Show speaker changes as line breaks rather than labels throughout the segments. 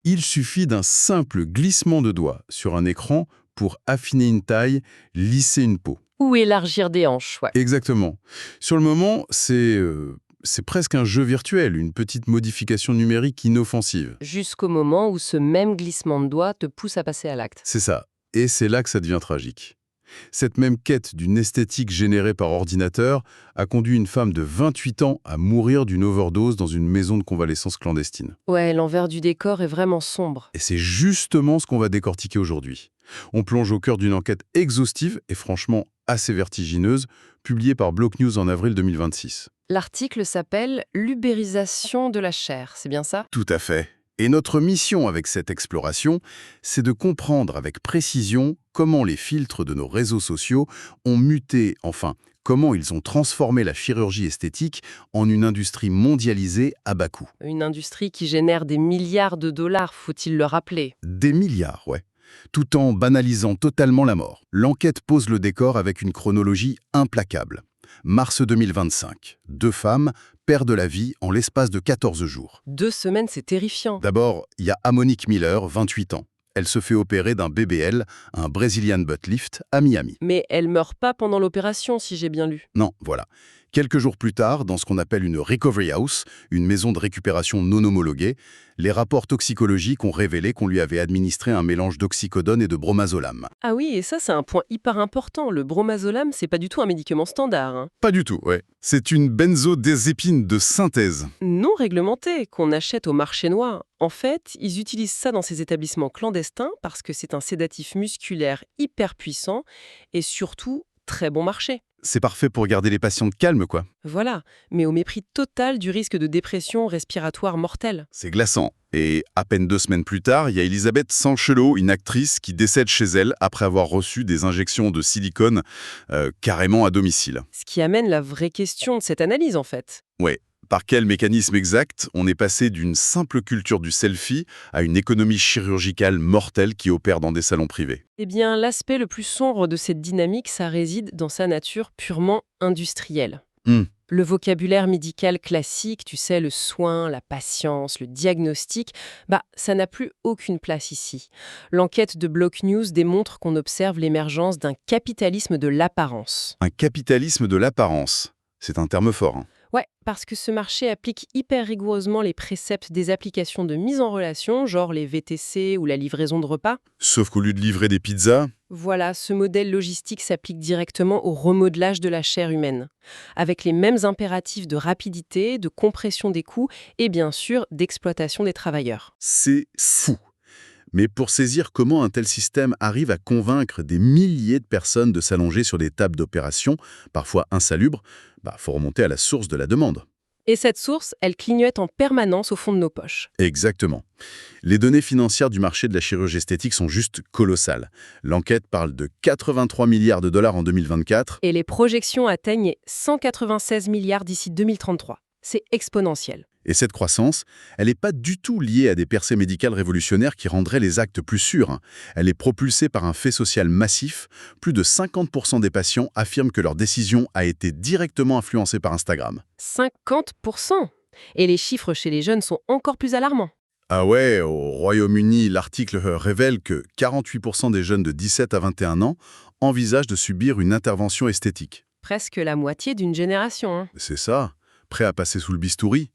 Il suffit d'un simple glissement de doigt sur un écran pour affiner une taille, lisser une peau.
Ou élargir des hanches, ouais.
Exactement. Sur le moment, c'est presque un jeu virtuel, une petite modification numérique inoffensive.
Jusqu'au moment où ce même glissement de doigt te pousse à passer à l'acte.
C'est ça. Et c'est là que ça devient tragique. Cette même quête d'une esthétique générée par ordinateur a conduit une femme de 28 ans à mourir d'une overdose dans une maison de convalescence clandestine.
Ouais, l'envers du décor est vraiment sombre.
Et c'est justement ce qu'on va décortiquer aujourd'hui. On plonge au cœur d'une enquête exhaustive et franchement assez vertigineuse, publiée par Block News en avril 2026.
L'article s'appelle « L'ubérisation de la chair », c'est bien ça?
Tout à fait. Et notre mission avec cette exploration, c'est de comprendre avec précision comment les filtres de nos réseaux sociaux ont muté, enfin, comment ils ont transformé la chirurgie esthétique en une industrie mondialisée à bas coût.
Une industrie qui génère des milliards de dollars, faut-il le rappeler.
Des milliards, ouais. Tout en banalisant totalement la mort. L'enquête pose le décor avec une chronologie implacable. Mars 2025, 2 femmes perdent la vie en l'espace de 14 jours.
2 semaines, c'est terrifiant.
D'abord, il y a Amonique Miller, 28 ans. Elle se fait opérer d'un BBL, un Brazilian Butt Lift, à Miami.
Mais elle meurt pas pendant l'opération, si j'ai bien lu.
Non, voilà. Quelques jours plus tard, dans ce qu'on appelle une recovery house, une maison de récupération non homologuée, les rapports toxicologiques ont révélé qu'on lui avait administré un mélange d'oxycodone et de bromazolam.
Ah oui, et ça, c'est un point hyper important. Le bromazolam, c'est pas du tout un médicament standard, hein.
Pas du tout, ouais. C'est une benzodiazépine de synthèse.
Non réglementé, qu'on achète au marché noir. En fait, ils utilisent ça dans ces établissements clandestins parce que c'est un sédatif musculaire hyper puissant et surtout très bon marché.
C'est parfait pour garder les patientes calmes, quoi.
Voilà, mais au mépris total du risque de dépression respiratoire mortelle.
C'est glaçant. Et à peine 2 semaines plus tard, il y a Elisabeth Sanchelot, une actrice qui décède chez elle après avoir reçu des injections de silicone carrément à domicile.
Ce qui amène la vraie question de cette analyse, en fait.
Ouais. Par quel mécanisme exact on est passé d'une simple culture du selfie à une économie chirurgicale mortelle qui opère dans des salons privés?
Eh bien, l'aspect le plus sombre de cette dynamique, ça réside dans sa nature purement industrielle.
Hmm.
Le vocabulaire médical classique, tu sais, le soin, la patience, le diagnostic, ça n'a plus aucune place ici. L'enquête de Block News démontre qu'on observe l'émergence d'un capitalisme de l'apparence.
Un capitalisme de l'apparence. C'est un terme fort, hein.
Ouais, parce que ce marché applique hyper rigoureusement les préceptes des applications de mise en relation, genre les VTC ou la livraison de repas.
Sauf qu'au lieu de livrer des pizzas,
Voilà, ce modèle logistique s'applique directement au remodelage de la chair humaine, avec les mêmes impératifs de rapidité, de compression des coûts et bien sûr d'exploitation des travailleurs.
c'est fou. Mais pour saisir comment un tel système arrive à convaincre des milliers de personnes de s'allonger sur des tables d'opération, parfois insalubres, faut remonter à la source de la demande.
Et cette source, elle clignote en permanence au fond de nos poches.
Exactement. Les données financières du marché de la chirurgie esthétique sont juste colossales. L'enquête parle de 83 milliards de dollars en 2024.
Et les projections atteignent 196 milliards d'ici 2033. C'est exponentiel.
Et cette croissance, elle n'est pas du tout liée à des percées médicales révolutionnaires qui rendraient les actes plus sûrs, hein. Elle est propulsée par un fait social massif. Plus de 50% des patients affirment que leur décision a été directement influencée par Instagram.
50%. Et les chiffres chez les jeunes sont encore plus alarmants.
Ah ouais, au Royaume-Uni, l'article révèle que 48% des jeunes de 17 à 21 ans envisagent de subir une intervention esthétique.
Presque la moitié d'une génération, hein.
C'est ça, prêt à passer sous le bistouri.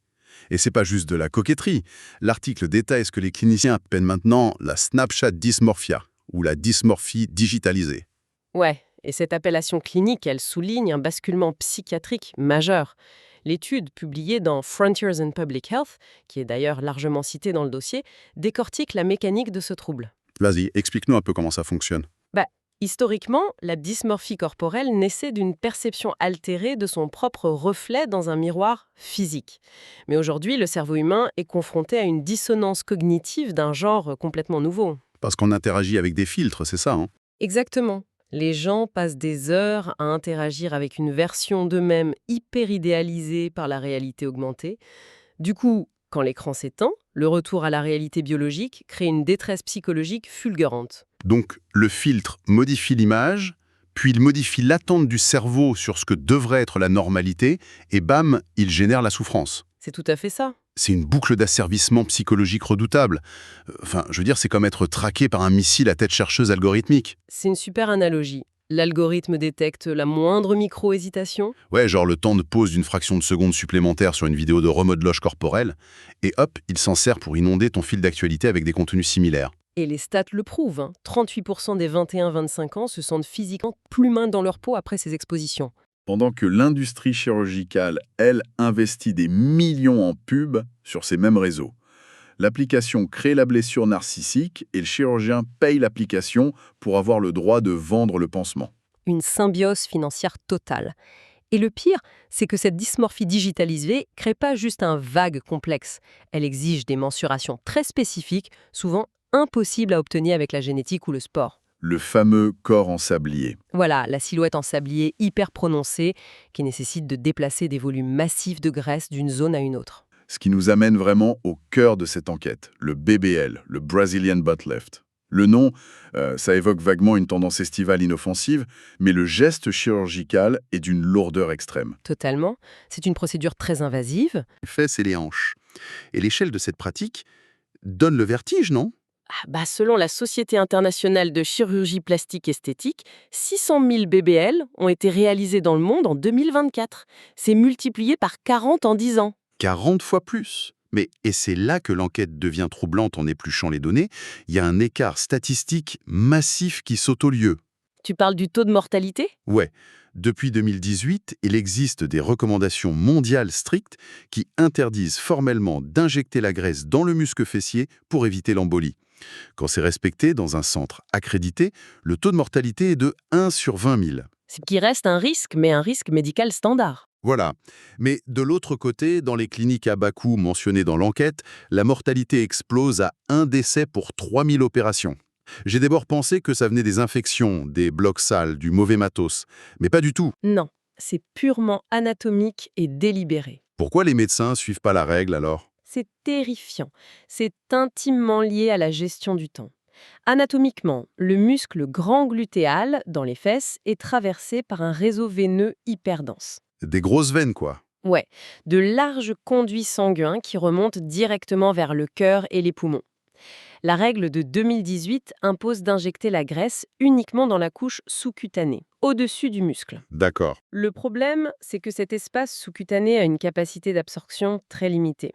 Et c'est pas juste de la coquetterie. L'article détaille ce que les cliniciens appellent maintenant la Snapchat dysmorphia, ou la dysmorphie digitalisée.
Ouais, et cette appellation clinique, elle souligne un basculement psychiatrique majeur. L'étude publiée dans Frontiers in Public Health, qui est d'ailleurs largement citée dans le dossier, décortique la mécanique de ce trouble.
Vas-y, explique-nous un peu comment ça fonctionne.
Historiquement, la dysmorphie corporelle naissait d'une perception altérée de son propre reflet dans un miroir physique. Mais aujourd'hui, le cerveau humain est confronté à une dissonance cognitive d'un genre complètement nouveau.
Parce qu'on interagit avec des filtres, c'est ça, hein?
Exactement. Les gens passent des heures à interagir avec une version d'eux-mêmes hyper idéalisée par la réalité augmentée. Du coup, quand l'écran s'éteint, le retour à la réalité biologique crée une détresse psychologique fulgurante.
Donc, le filtre modifie l'image, puis il modifie l'attente du cerveau sur ce que devrait être la normalité, et bam, il génère la souffrance.
C'est tout à fait ça.
C'est une boucle d'asservissement psychologique redoutable. Enfin, je veux dire, c'est comme être traqué par un missile à tête chercheuse algorithmique.
C'est une super analogie. L'algorithme détecte la moindre micro-hésitation.
Ouais, genre le temps de pause d'une fraction de seconde supplémentaire sur une vidéo de remodelage corporel, et hop, il s'en sert pour inonder ton fil d'actualité avec des contenus similaires.
Et les stats le prouvent, hein. 38% des 21-25 ans se sentent physiquement plus mains dans leur peau après ces expositions.
Pendant que l'industrie chirurgicale, elle, investit des millions en pub sur ces mêmes réseaux. L'application crée la blessure narcissique et le chirurgien paye l'application pour avoir le droit de vendre le pansement.
Une symbiose financière totale. Et le pire, c'est que cette dysmorphie digitalisée crée pas juste un vague complexe. Elle exige des mensurations très spécifiques, souvent impossibles à obtenir avec la génétique ou le sport.
Le fameux corps en sablier.
Voilà, la silhouette en sablier hyper prononcée qui nécessite de déplacer des volumes massifs de graisse d'une zone à une autre.
Ce qui nous amène vraiment au cœur de cette enquête, le BBL, le Brazilian Butt Lift. Le nom, ça évoque vaguement une tendance estivale inoffensive, mais le geste chirurgical est d'une lourdeur extrême.
Totalement. C'est une procédure très invasive.
Les fesses et les hanches. Et l'échelle de cette pratique donne le vertige, non?
Selon la Société internationale de chirurgie plastique esthétique, 600 000 BBL ont été réalisés dans le monde en 2024. C'est multiplié par 40 en 10 ans.
40 fois plus. Et c'est là que l'enquête devient troublante en épluchant les données. Il y a un écart statistique massif qui saute au lieu.
Tu parles du taux de mortalité ?
Ouais, depuis 2018, il existe des recommandations mondiales strictes qui interdisent formellement d'injecter la graisse dans le muscle fessier pour éviter l'embolie. Quand c'est respecté dans un centre accrédité, le taux de mortalité est de 1 sur 20 000.
Ce qui reste un risque, mais un risque médical standard.
Voilà. Mais de l'autre côté, dans les cliniques à bas coût mentionnées dans l'enquête, la mortalité explose à 1 décès pour 3000 opérations. J'ai d'abord pensé que ça venait des infections, des blocs sales, du mauvais matos. Mais pas du tout.
Non, c'est purement anatomique et délibéré.
Pourquoi les médecins suivent pas la règle alors?
C'est terrifiant. C'est intimement lié à la gestion du temps. Anatomiquement, le muscle grand glutéal, dans les fesses, est traversé par un réseau veineux hyper dense.
Des grosses veines, quoi.
Ouais, de larges conduits sanguins qui remontent directement vers le cœur et les poumons. La règle de 2018 impose d'injecter la graisse uniquement dans la couche sous-cutanée, au-dessus du muscle.
D'accord.
Le problème, c'est que cet espace sous-cutané a une capacité d'absorption très limitée.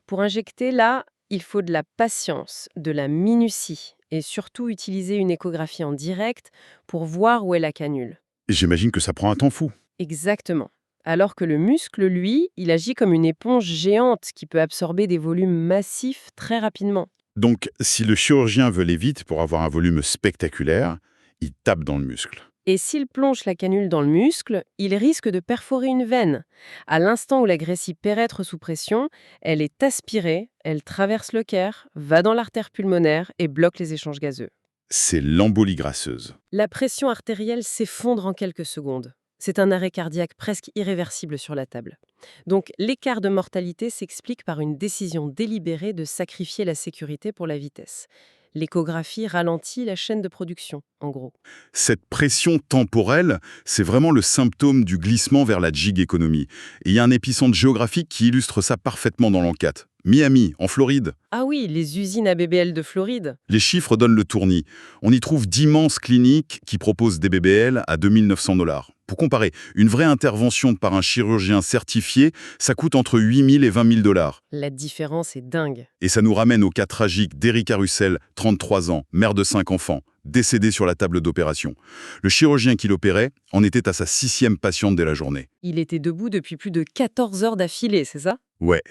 Pour injecter là, il faut de la patience, de la minutie et surtout utiliser une échographie en direct pour voir où est la canule.
J'imagine que ça prend un temps fou.
Exactement. Alors que le muscle, lui, il agit comme une éponge géante qui peut absorber des volumes massifs très rapidement.
Donc, si le chirurgien veut aller vite pour avoir un volume spectaculaire, il tape dans le muscle.
Et s'il plonge la canule dans le muscle, il risque de perforer une veine. À l'instant où la graisse y pénètre sous pression, elle est aspirée, elle traverse le cœur, va dans l'artère pulmonaire et bloque les échanges gazeux.
C'est l'embolie grasseuse.
La pression artérielle s'effondre en quelques secondes. C'est un arrêt cardiaque presque irréversible sur la table. Donc l'écart de mortalité s'explique par une décision délibérée de sacrifier la sécurité pour la vitesse. L'échographie ralentit la chaîne de production, en gros.
Cette pression temporelle, c'est vraiment le symptôme du glissement vers la gig économie. Et il y a un épicentre géographique qui illustre ça parfaitement dans l'enquête. Miami, en Floride.
Ah oui, les usines à BBL de Floride.
Les chiffres donnent le tournis. On y trouve d'immenses cliniques qui proposent des BBL à 2 900 $. Pour comparer, une vraie intervention par un chirurgien certifié, ça coûte entre 8 000 et 20 000 $.
La différence est dingue.
Et ça nous ramène au cas tragique d'Erika Russell, 33 ans, mère de 5 enfants, décédée sur la table d'opération. Le chirurgien qui l'opérait en était à sa 6e patiente dès la journée.
Il était debout depuis plus de 14 heures d'affilée, c'est ça ?
Ouais.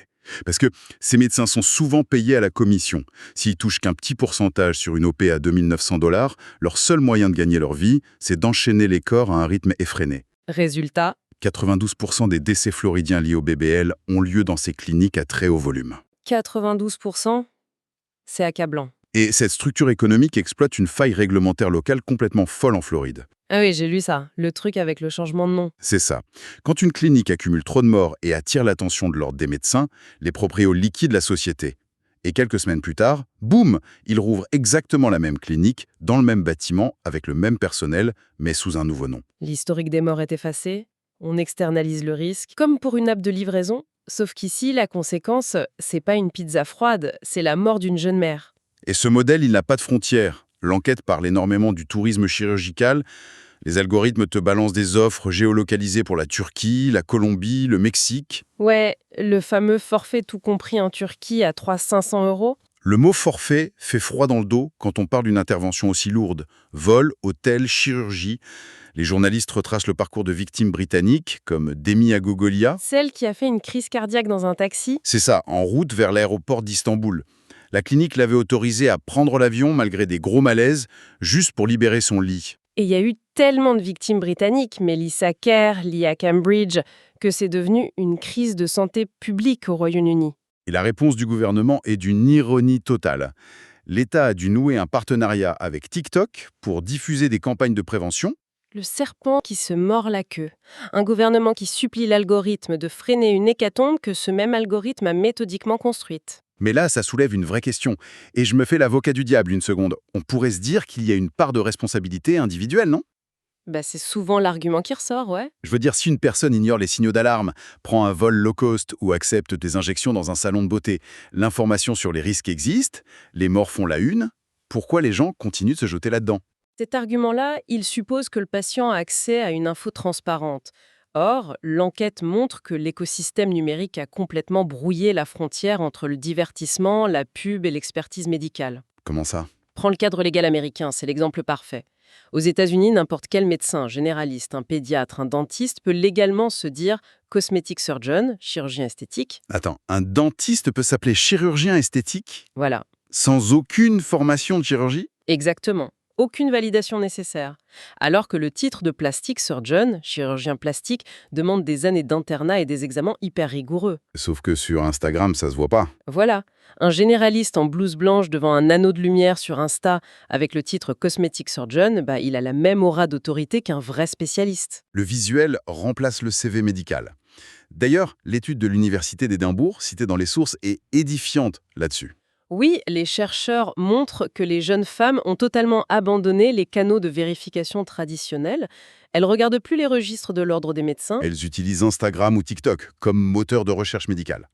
Parce que ces médecins sont souvent payés à la commission. S'ils touchent qu'un petit pourcentage sur une OP à 2 900 $, leur seul moyen de gagner leur vie, c'est d'enchaîner les corps à un rythme effréné.
Résultat,
92% des décès floridiens liés au BBL ont lieu dans ces cliniques à très haut volume.
92%, c'est accablant.
Et cette structure économique exploite une faille réglementaire locale complètement folle en Floride.
Ah oui, j'ai lu ça, le truc avec le changement de nom.
C'est ça. Quand une clinique accumule trop de morts et attire l'attention de l'ordre des médecins, les proprios liquident la société. Et quelques semaines plus tard, boum, ils rouvrent exactement la même clinique, dans le même bâtiment, avec le même personnel, mais sous un nouveau nom.
L'historique des morts est effacé, on externalise le risque. Comme pour une app de livraison, Sauf qu'ici, la conséquence, c'est pas une pizza froide, c'est la mort d'une jeune mère.
Et ce modèle, il n'a pas de frontières. L'enquête parle énormément du tourisme chirurgical. Les algorithmes te balancent des offres géolocalisées pour la Turquie, la Colombie, le Mexique.
Ouais, le fameux forfait tout compris en Turquie à 300-500 euros.
Le mot forfait fait froid dans le dos quand on parle d'une intervention aussi lourde. Vol, hôtel, chirurgie. Les journalistes retracent le parcours de victimes britanniques, comme Demi Agogolia.
Celle qui a fait une crise cardiaque dans un taxi.
C'est ça, en route vers l'aéroport d'Istanbul. La clinique l'avait autorisée à prendre l'avion malgré des gros malaises, juste pour libérer son lit.
Et il y a eu tellement de victimes britanniques, Melissa Kerr, Leah Cambridge, que c'est devenu une crise de santé publique au Royaume-Uni.
Et la réponse du gouvernement est d'une ironie totale. L'État a dû nouer un partenariat avec TikTok pour diffuser des campagnes de prévention.
Le serpent qui se mord la queue. Un gouvernement qui supplie l'algorithme de freiner une hécatombe que ce même algorithme a méthodiquement construite.
Mais là, ça soulève une vraie question. Et je me fais l'avocat du diable une seconde. On pourrait se dire qu'il y a une part de responsabilité individuelle, non?
C'est souvent l'argument qui ressort, ouais.
Je veux dire, si une personne ignore les signaux d'alarme, prend un vol low cost ou accepte des injections dans un salon de beauté, l'information sur les risques existe, les morts font la une, pourquoi les gens continuent de se jeter là-dedans?
Cet argument-là, il suppose que le patient a accès à une info transparente. Or, l'enquête montre que l'écosystème numérique a complètement brouillé la frontière entre le divertissement, la pub et l'expertise médicale.
Comment ça?
Prends le cadre légal américain, c'est l'exemple parfait. Aux États-Unis, n'importe quel médecin, un généraliste, un pédiatre, un dentiste peut légalement se dire cosmetic surgeon, chirurgien esthétique.
Attends, un dentiste peut s'appeler chirurgien esthétique
Voilà,
sans aucune formation de chirurgie?
exactement. Aucune validation nécessaire. Alors que le titre de plastic surgeon, chirurgien plastique, demande des années d'internat et des examens hyper rigoureux.
Sauf que sur Instagram, ça se voit pas.
Voilà, un généraliste en blouse blanche devant un anneau de lumière sur Insta avec le titre cosmetic surgeon, il a la même aura d'autorité qu'un vrai spécialiste.
Le visuel remplace le CV médical. D'ailleurs, l'étude de l'Université d'Édimbourg, citée dans les sources, est édifiante là-dessus.
Oui, les chercheurs montrent que les jeunes femmes ont totalement abandonné les canaux de vérification traditionnels. Elles regardent plus les registres de l'ordre des médecins.
Elles utilisent Instagram ou TikTok comme moteur de recherche médicale.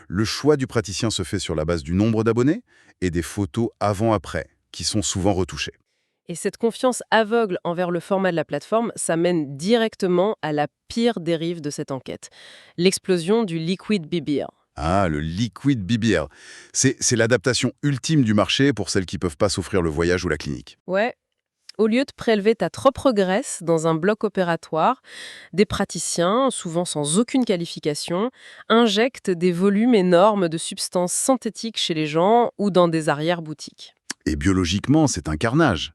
Le choix du praticien se fait sur la base du nombre d'abonnés et des photos avant-après, qui sont souvent retouchées.
Et cette confiance aveugle envers le format de la plateforme, ça mène directement à la pire dérive de cette enquête. L'explosion du liquid BBL.
Ah, le liquid BBL. C'est l'adaptation ultime du marché pour celles qui ne peuvent pas s'offrir le voyage ou la clinique.
Ouais. Au lieu de prélever ta propre graisse dans un bloc opératoire, des praticiens, souvent sans aucune qualification, injectent des volumes énormes de substances synthétiques chez les gens ou dans des arrière-boutiques.
Et biologiquement, c'est un carnage.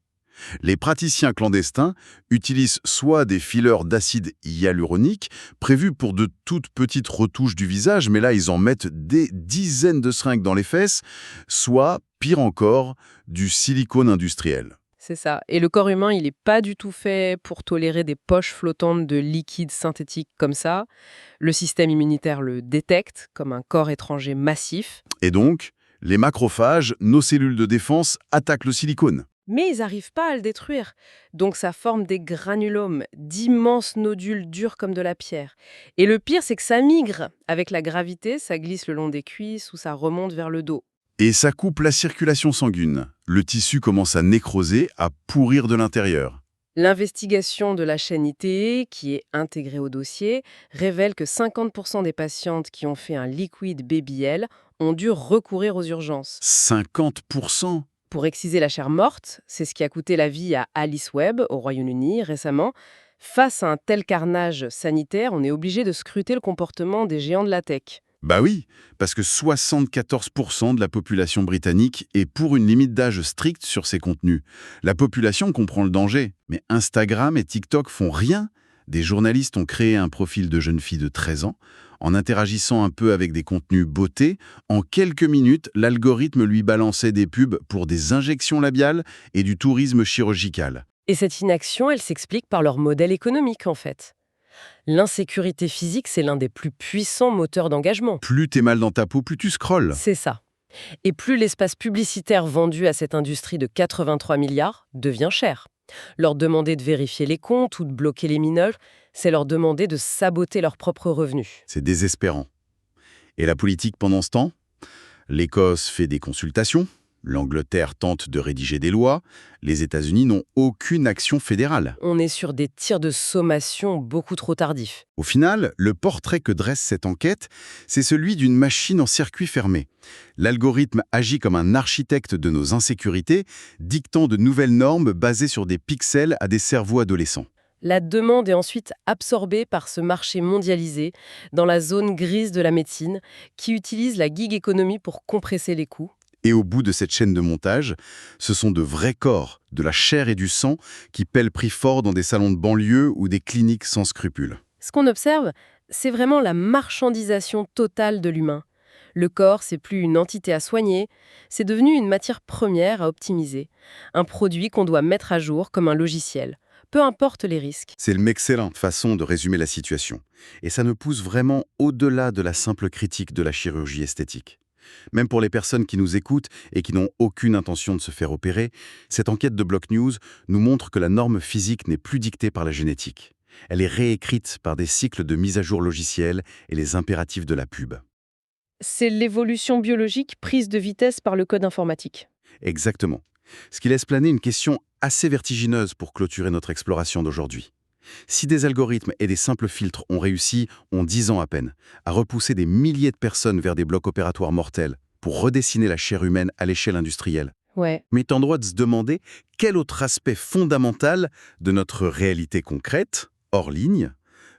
Les praticiens clandestins utilisent soit des fillers d'acide hyaluronique prévus pour de toutes petites retouches du visage, mais là ils en mettent des dizaines de seringues dans les fesses, soit, pire encore, du silicone industriel.
C'est ça. Et le corps humain, il n'est pas du tout fait pour tolérer des poches flottantes de liquide synthétique comme ça. Le système immunitaire le détecte comme un corps étranger massif.
Et donc, les macrophages, nos cellules de défense, attaquent le silicone.
Mais ils n'arrivent pas à le détruire. Donc ça forme des granulomes, d'immenses nodules durs comme de la pierre. Et le pire, c'est que ça migre. Avec la gravité, ça glisse le long des cuisses ou ça remonte vers le dos.
Et ça coupe la circulation sanguine. Le tissu commence à nécroser, à pourrir de l'intérieur.
L'investigation de la chaîne ITE, qui est intégrée au dossier, révèle que 50% des patientes qui ont fait un liquid BBL ont dû recourir aux urgences.
50%?
Pour exciser la chair morte, c'est ce qui a coûté la vie à Alice Webb au Royaume-Uni récemment. Face à un tel carnage sanitaire, on est obligé de scruter le comportement des géants de la tech.
Bah oui, parce que 74% de la population britannique est pour une limite d'âge stricte sur ces contenus. La population comprend le danger, mais Instagram et TikTok font rien. Des journalistes ont créé un profil de jeune fille de 13 ans. En interagissant un peu avec des contenus beauté, en quelques minutes, l'algorithme lui balançait des pubs pour des injections labiales et du tourisme chirurgical.
Et cette inaction, elle s'explique par leur modèle économique en fait. L'insécurité physique, c'est l'un des plus puissants moteurs d'engagement.
Plus t'es mal dans ta peau, plus tu scrolles.
C'est ça. Et plus l'espace publicitaire vendu à cette industrie de 83 milliards devient cher. Leur demander de vérifier les comptes ou de bloquer les mineurs, c'est leur demander de saboter leurs propres revenus.
C'est désespérant. Et la politique pendant ce temps? L'Écosse fait des consultations, l'Angleterre tente de rédiger des lois, les États-Unis n'ont aucune action fédérale.
On est sur des tirs de sommation beaucoup trop tardifs.
Au final, le portrait que dresse cette enquête, c'est celui d'une machine en circuit fermé. L'algorithme agit comme un architecte de nos insécurités, dictant de nouvelles normes basées sur des pixels à des cerveaux adolescents.
La demande est ensuite absorbée par ce marché mondialisé dans la zone grise de la médecine qui utilise la gig economy pour compresser les coûts.
Et au bout de cette chaîne de montage, ce sont de vrais corps, de la chair et du sang, qui paient le prix fort dans des salons de banlieue ou des cliniques sans scrupules.
Ce qu'on observe, c'est vraiment la marchandisation totale de l'humain. Le corps, c'est plus une entité à soigner, c'est devenu une matière première à optimiser, un produit qu'on doit mettre à jour comme un logiciel. Peu importe les risques.
C'est une excellente façon de résumer la situation. Et ça nous pousse vraiment au-delà de la simple critique de la chirurgie esthétique. Même pour les personnes qui nous écoutent et qui n'ont aucune intention de se faire opérer, cette enquête de Block News nous montre que la norme physique n'est plus dictée par la génétique. Elle est réécrite par des cycles de mise à jour logiciels et les impératifs de la pub.
C'est l'évolution biologique prise de vitesse par le code informatique.
Exactement. Ce qui laisse planer une question assez vertigineuse pour clôturer notre exploration d'aujourd'hui. Si des algorithmes et des simples filtres ont réussi, en 10 ans à peine, à repousser des milliers de personnes vers des blocs opératoires mortels pour redessiner la chair humaine à l'échelle industrielle,
Ouais.
mais est en droit de se demander quel autre aspect fondamental de notre réalité concrète, hors ligne,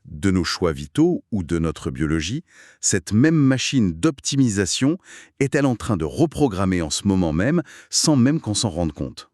de nos choix vitaux ou de notre biologie, cette même machine d'optimisation est-elle en train de reprogrammer en ce moment même sans même qu'on s'en rende compte ?